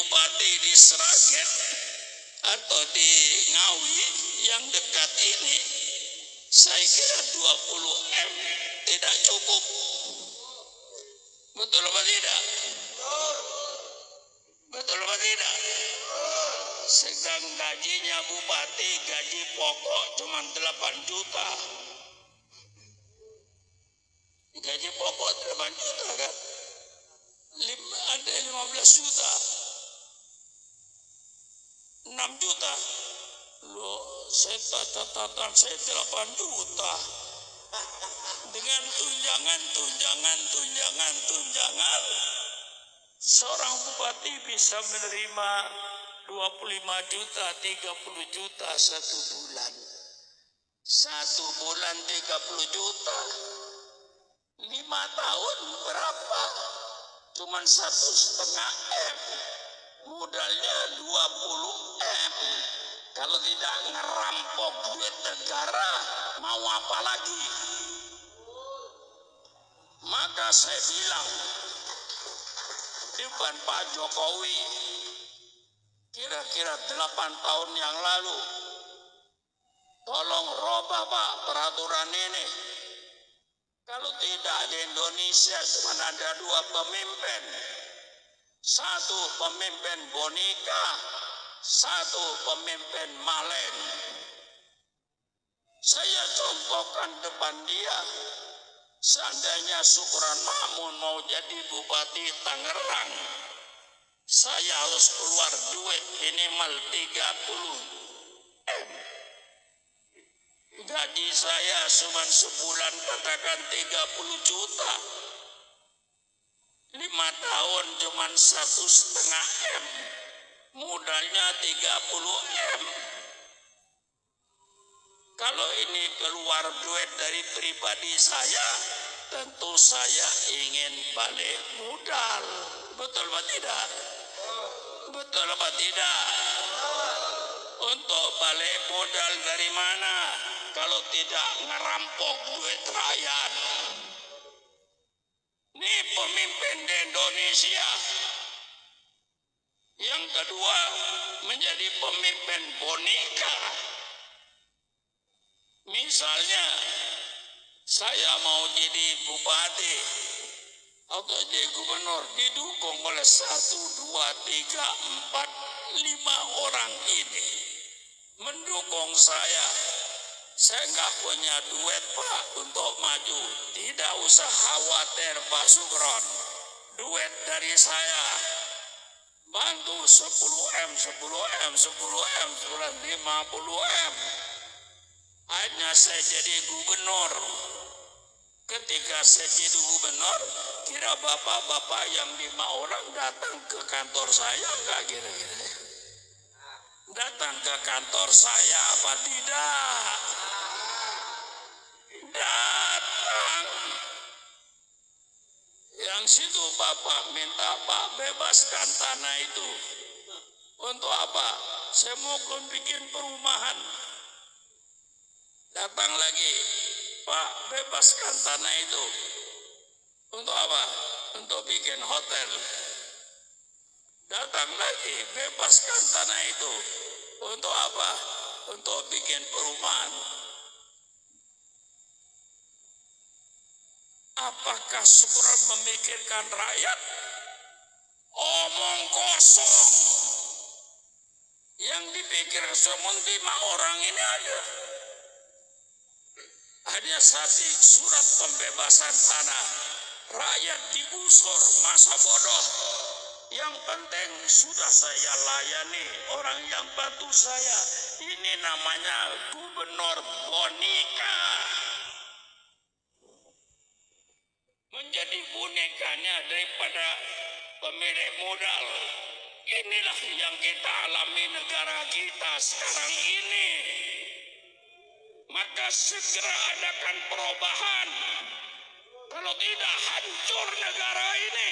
bupati di Sragen atau di Ngawi yang dekat ini, saya kira 20 M tidak cukup. Betul apa tidak? Betul apa tidak? Sedang gajinya bupati, gaji pokok cuma 8 juta. Gaji pokok 8 juta kan? Ada 15 juta. 6 juta. Loh, saya catatan saya 8 juta. Dengan tunjangan, seorang bupati bisa menerima 25 juta, 30 juta satu bulan. Satu bulan 30 juta. 5 tahun berapa? Cuman 1,5 M. Modalnya 20 M. Kalau tidak ngerampok duit negara, mau apa lagi? Maka saya bilang depan Pak Jokowi, kira-kira 8 tahun yang lalu, tolong robah Pak peraturan ini. Kalau tidak di Indonesia cuma ada 2 pemimpin. Satu pemimpin boneka, satu pemimpin malen. Saya contohkan depan dia. Seandainya Syukron Mahmud mau jadi bupati Tangerang, saya harus keluar duit minimal 30 M. Gaji saya cuma sebulan katakan 30 juta. 5 tahun cuma 1,5 M. Modalnya 30 M. Kalau ini keluar duit dari pribadi saya, tentu saya ingin balik modal. Betul apa tidak? Betul apa tidak? Untuk balik modal dari mana? Kalau tidak ngerampok duit rakyat. Ini pemimpin di Indonesia. Yang kedua, menjadi pemimpin boneka. Misalnya, saya mau jadi bupati atau jadi gubernur, didukung oleh 1, 2, 3, 4, 5 orang ini mendukung saya. Saya nggak punya duit Pak untuk maju. Tidak usah khawatir Pak Syukron. Duit dari saya. Bantu 10 M, 10 M, 10 M, 50 M. Akhirnya saya jadi gubernur. Ketika saya jadi gubernur, kira bapak-bapak yang 5 orang datang ke kantor saya enggak kira-kira? Datang ke kantor saya apa tidak? Datang. Yang situ bapak minta Pak bebaskan tanah itu. Untuk apa? Saya mau bikin perumahan. Datang lagi, Pak bebaskan tanah itu. Untuk apa? Untuk bikin hotel. Datang lagi, bebaskan tanah itu. Untuk apa? Untuk bikin perumahan. Apakah Syukron memikirkan rakyat? Omong kosong. Yang dipikirkan cuma 5 orang ini aja. Hanya satu surat pembebasan tanah. Rakyat digusur, masa bodoh. Yang penting sudah saya layani orang yang bantu saya. Ini namanya gubernur boneka. Menjadi bonekanya daripada pemilik modal. Inilah yang kita alami negara kita sekarang ini. Maka segera adakan perubahan. Kalau tidak hancur negara ini.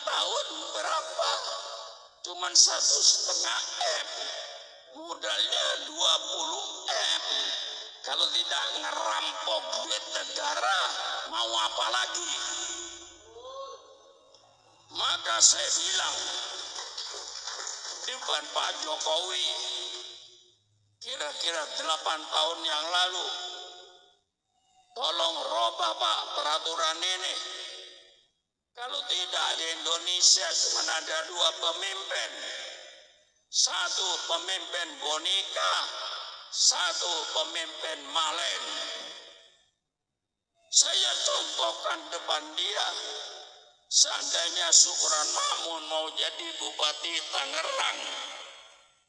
tahun berapa? Cuman 1,5 M. Modalnya 20 M. Kalau tidak ngerampok duit negara, mau apa lagi? Maka saya bilang depan Pak Jokowi, kira-kira 8 tahun yang lalu, tolong robah Pak peraturan ini. Kalau tidak di Indonesia cuma ada 2 pemimpin. Satu pemimpin boneka, satu pemimpin malen. Saya contohkan depan dia. Seandainya Syukron Ma'mun mau jadi Bupati Tangerang,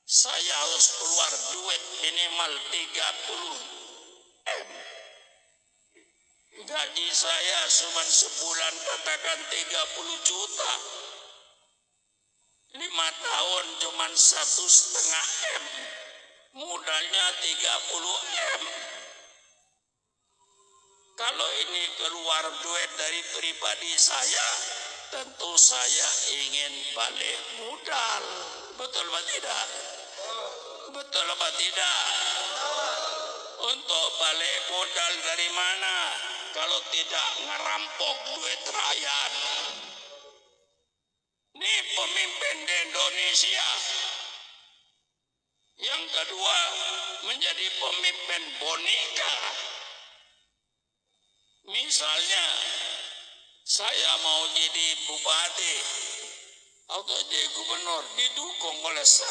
saya harus keluar duit minimal 30 M. Gaji saya cuma sebulan katakan 30 juta. 5 tahun cuma 1,5 M. Modalnya 30 M. Kalau ini keluar duit dari pribadi saya, tentu saya ingin balik modal. Betul apa tidak? Betul apa tidak? Untuk balik modal dari mana? Kalau tidak ngerampok duit rakyat. Ini pemimpin di Indonesia. Yang kedua, menjadi pemimpin boneka. Misalnya, saya mau jadi bupati atau jadi gubernur, didukung oleh 1,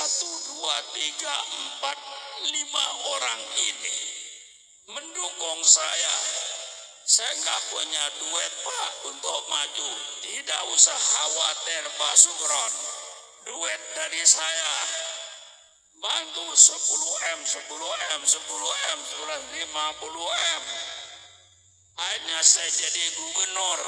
2, 3, 4, 5 orang ini mendukung saya. Saya nggak punya duit Pak untuk maju. Tidak usah khawatir Pak Syukron. Duit dari saya. Bantu 10 M, 10 M, 10 M, 50 M. Akhirnya saya jadi gubernur.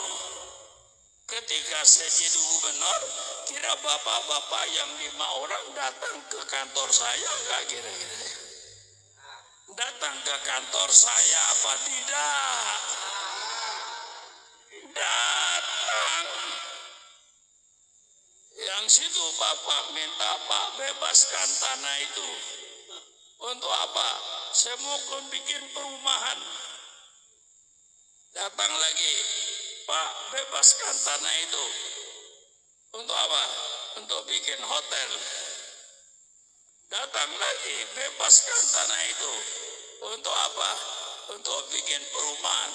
Ketika saya jadi gubernur, kira bapak-bapak yang 5 orang datang ke kantor saya nggak kira-kira? Datang ke kantor saya apa tidak? Datang. Yang situ bapak minta Pak bebaskan tanah itu. Untuk apa? Saya mau bikin perumahan. Datang lagi, Pak bebaskan tanah itu. Untuk apa? Untuk bikin hotel. Datang lagi, bebaskan tanah itu. Untuk apa? Untuk bikin perumahan.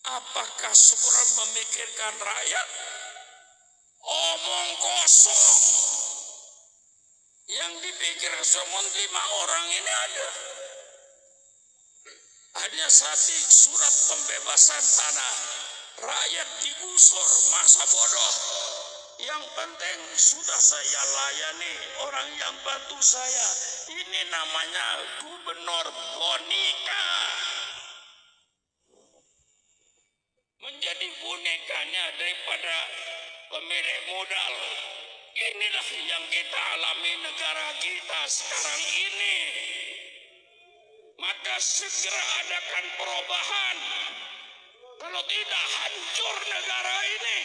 Apakah Syukron memikirkan rakyat? Omong kosong. Yang dipikir cuma 5 orang ini ada. Hanya satu surat pembebasan tanah. Rakyat digusur, masa bodoh. Yang penting sudah saya layani orang yang bantu saya. Ini namanya gubernur boneka. Menjadi bonekanya daripada pemilik modal. Inilah yang kita alami negara kita sekarang ini. Maka segera adakan perubahan. Kalau tidak hancur negara ini.